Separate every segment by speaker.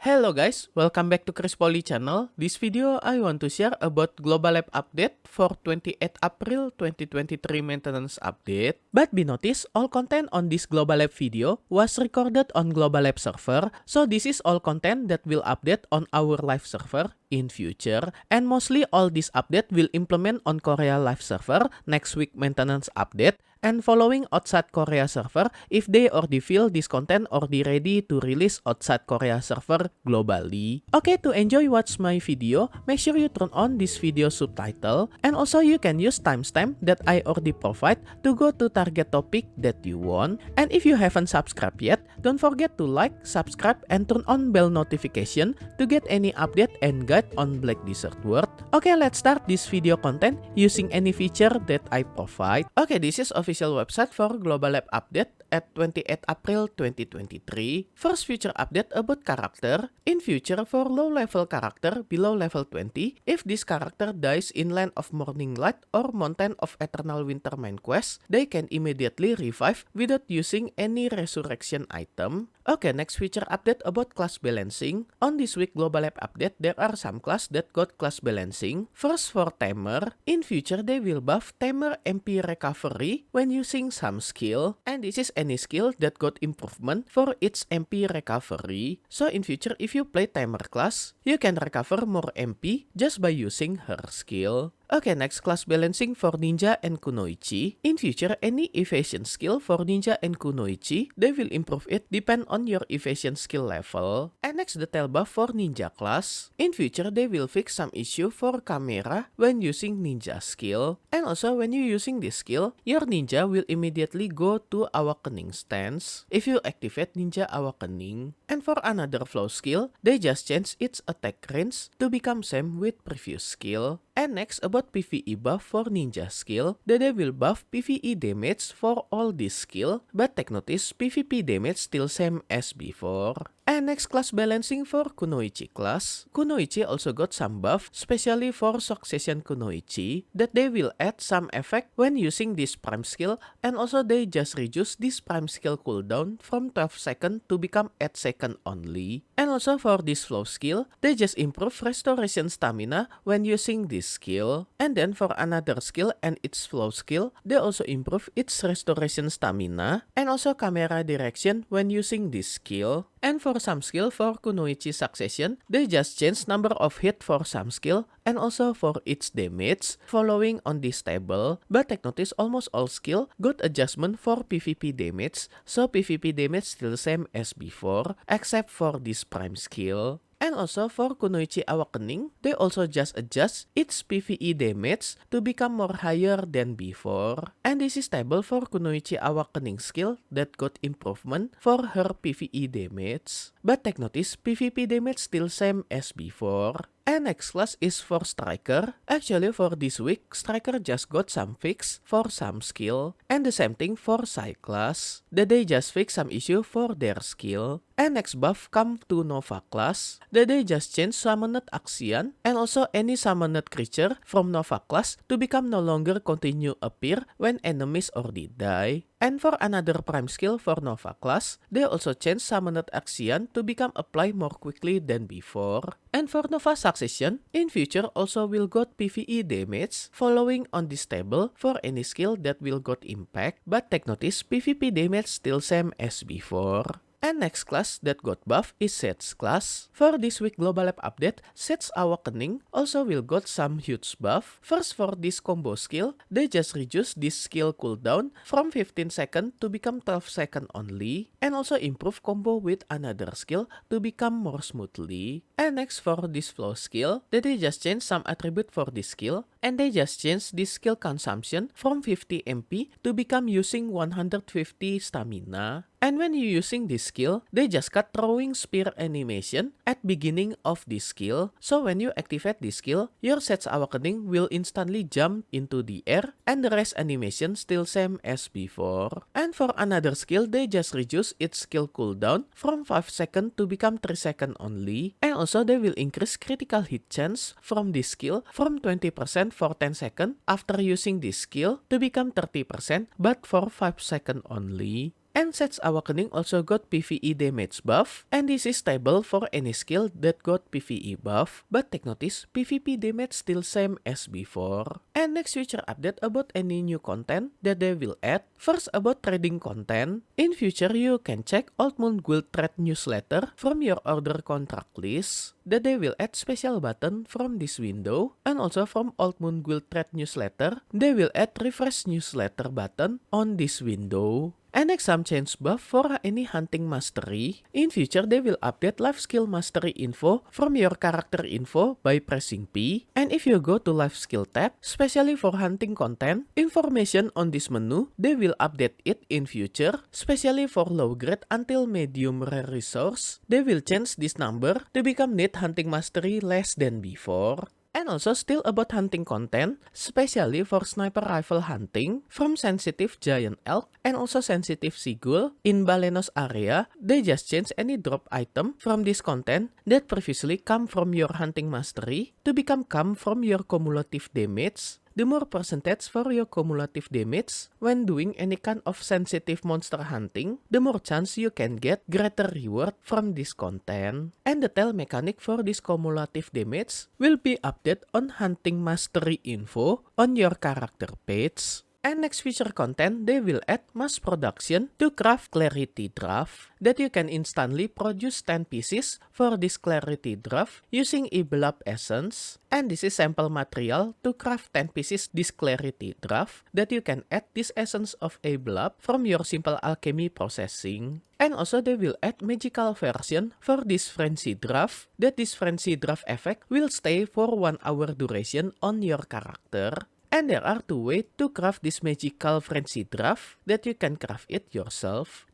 Speaker 1: Hello guys, welcome back to Poli channel. This video I want to share about Global Lab update for 28 April 2023 maintenance update. But be noticed, all content on this Global Lab video was recorded on Global Lab server, so this is all content that will update on our live server in future, and mostly all this update will implement on Korea live server next week maintenance update, and following outside Korea server if they already feel this content already ready to release outside Korea server globally. Okay, to enjoy watch my video, make sure you turn on this video subtitle, and also you can use timestamp that I already provide to go to target topic that you want. And if you haven't subscribed yet, don't forget to like, subscribe, and turn on bell notification to get any update and guide on Black Desert World. Okay, let's start this video content using any feature that I provide. Okay, this is official website for Global Lab update at 28 April 2023. First feature update about character. In future, for low level character below level 20, if this character dies in Land of Morning Light or Mountain of Eternal Winter main quest, they can immediately revive without using any resurrection item. Okay, next feature update about class balancing. On this week Global Lab update, there are some class that got class balancing. First for Tamer. In future, they will buff Tamer MP recovery when using some skill, and this is any skill that got improvement for its MP recovery. So in future, if you play Tamer class, you can recover more MP just by using her skill. Okay, next class balancing for Ninja and Kunoichi. In future, any evasion skill for Ninja and Kunoichi, they will improve it depend on your evasion skill level. And next detail buff for Ninja class. In future, they will fix some issue for camera when using Ninja skill. And also when you using this skill, your Ninja will immediately go to Awakening stance if you activate Ninja Awakening. And for another flow skill, they just change its attack range to become same with previous skill. And next about PVE buff for Ninja skill, they will buff PVE damage for all this skill, but take notice PVP damage still same as before. And next class balancing for Kunoichi class. Kunoichi also got some buff, especially for Succession Kunoichi, that they will add some effect when using this prime skill, and also they just reduce this prime skill cooldown from 12 seconds to become 8 seconds only. And also for this flow skill, they just improve restoration stamina when using this skill. And then for another skill and its flow skill, they also improve its restoration stamina and also camera direction when using this skill. And for some skill for Kunoichi Succession, they just change number of hit for some skill and also for its damage following on this table. But take notice almost all skill got adjustment for PvP damage, so PvP damage still same as before except for this prime skill. And also for Kunoichi Awakening, they also just adjust its PvE damage to become more higher than before. And this is stable for Kunoichi Awakening skill that got improvement for her PvE damage. But take notice, PvP damage still same as before. And next class is for Striker. Actually for this week, Striker just got some fix for some skill. And the same thing for Psy class, that they just fix some issue for their skill. And next buff come to Nova class, that they just change summoned action and also any summoned creature from Nova class to become no longer continue appear when enemies already die. And for another prime skill for Nova class, they also change summoned action to become apply more quickly than before. And for Nova Succession, in future also will got PvE damage following on this table for any skill that will got impact, but take notice PvP damage still same as before. And next class that got buff is Seth's class. For this week Global Lab update, Seth's Awakening also will got some huge buff. First for this combo skill, they just reduce this skill cooldown from 15 seconds to become 12 seconds only, and also improve combo with another skill to become more smoothly. And next for this flow skill, they just change some attribute for this skill, and they just change this skill consumption from 50 MP to become using 150 stamina. And when you using this skill, they just cut throwing spear animation at beginning of this skill. So when you activate this skill, your Seth's Awakening will instantly jump into the air, and the rest animation still same as before. And for another skill, they just reduce its skill cooldown from 5 seconds to become 3 seconds only. And also they will increase critical hit chance from this skill from 20% for 10 seconds after using this skill to become 30% but for 5 seconds only. And Seth's Awakening also got PVE damage buff, and this is stable for any skill that got PVE buff, but take notice, PvP damage still same as before. And next future update about any new content that they will add. First about trading content. In future you can check Old Moon Guild Trade newsletter from your order contract list, that they will add special button from this window, and also from Old Moon Guild Trade newsletter, they will add refresh newsletter button on this window. And next some change buff for any hunting mastery. In future they will update life skill mastery info from your character info by pressing P. And if you go to life skill tab, especially for hunting content, information on this menu, they will update it in future, especially for low grade until medium rare resource. They will change this number to become need hunting mastery less than before. And also still about hunting content, especially for sniper rifle hunting from sensitive giant elk and also sensitive seagull in Balenos area, they just change any drop item from this content that previously come from your hunting mastery to become come from your cumulative damage. The more percentage for your cumulative damage when doing any kind of sensitive monster hunting, the more chance you can get greater reward from this content. And the tail mechanic for this cumulative damage will be updated on hunting mastery info on your character page. And next feature content, they will add mass production to craft clarity draft, that you can instantly produce 10 pieces for this clarity draft using Ebelab essence. And this is sample material to craft 10 pieces this clarity draft, that you can add this essence of Ebelab from your simple alchemy processing. And also they will add magical version for this frenzy draft, that this frenzy draft effect will stay for 1 hour duration on your character. And there are 2 ways to craft this magical frenzy draft, that you can craft it yourself,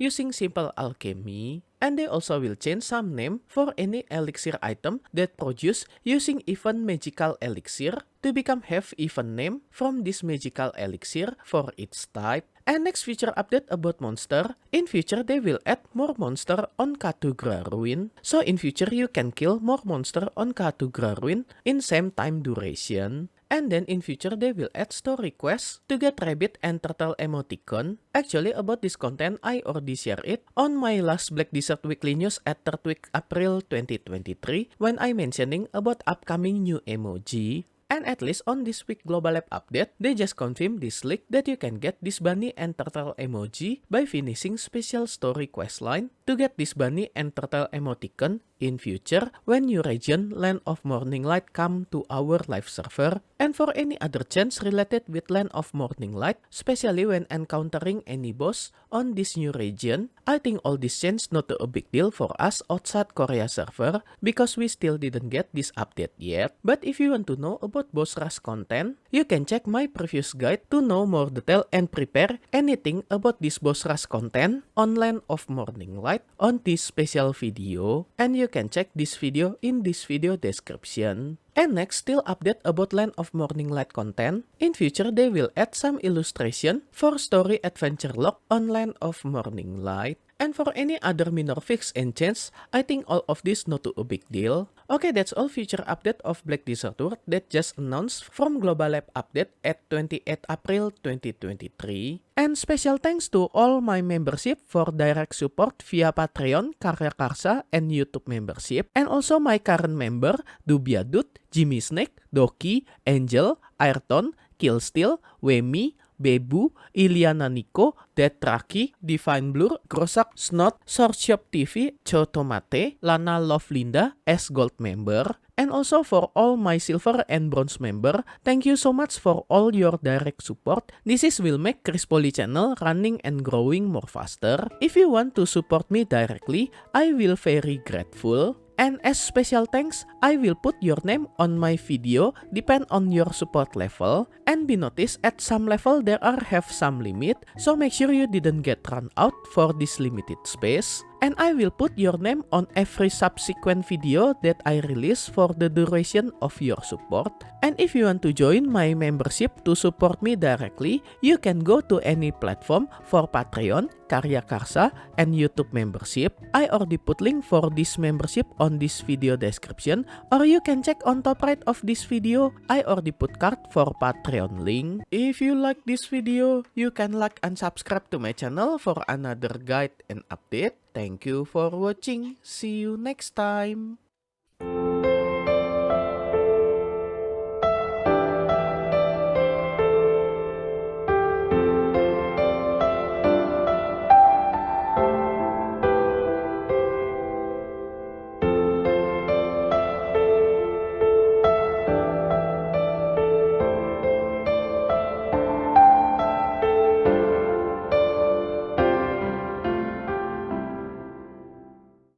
Speaker 1: using simple alchemy. And they also will change some name for any elixir item that produce using even magical elixir to become have even name from this magical elixir for its type. And next feature update about monster. In future they will add more monster on Kratuga ruin. So in future you can kill more monster on Kratuga ruin in same time duration. And then in future they will add story quests to get rabbit and turtle emoticon. Actually about this content I already share it on my last Black Desert weekly news at 3rd week April 2023 when I mentioning about upcoming new emoji. And at least on this week Global Lab update, they just confirm this leak that you can get this bunny and turtle emoji by finishing special story quest line to get this bunny and turtle emoticon in future when new region Land of Morning Light come to our live server. And for any other chance related with Land of Morning Light, especially when encountering any boss on this new region, I think all this change not a big deal for us outside Korea server because we still didn't get this update yet. But if you want to know about boss rush content, you can check my previous guide to know more detail and prepare anything about this boss rush content on Land of Morning Light on this special video. And you can check this video in this video description. And next, still update about Land of Morning Light content. In future, they will add some illustration for story adventure log on Land of Morning Light. And for any other minor fix and change, I think all of this not a big deal. Okay, that's all future update of Black Desert World that just announced from Global Lab update at 28 April 2023. And special thanks to all my membership for direct support via Patreon, Karya Karsa, and YouTube membership. And also my current member, DubyaDude, JimmySnakes, Doki, Angel, Aeyrton, KiLLSTEAL, Wemi, Bebu, Illyananiko, Deathraki, Devineblur, Grosag, Snoods, SorcShopTV, Cho Ttomate, Lana Linda as gold member. And also for all my silver and bronze member, thank you so much for all your direct support. This will make Poli channel running and growing more faster. If you want to support me directly, I will very grateful. And as special thanks, I will put your name on my video depend on your support level. And be noticed at some level there are have some limit, so make sure you didn't get run out for this limited space. And I will put your name on every subsequent video that I release for the duration of your support. And if you want to join my membership to support me directly, you can go to any platform for Patreon, Karya Karsa, and YouTube membership. I already put link for this membership on this video description, or you can check on top right of this video. I already put card for Patreon link. If you like this video, you can like and subscribe to my channel for another guide and update. Thank you for watching. See you next time.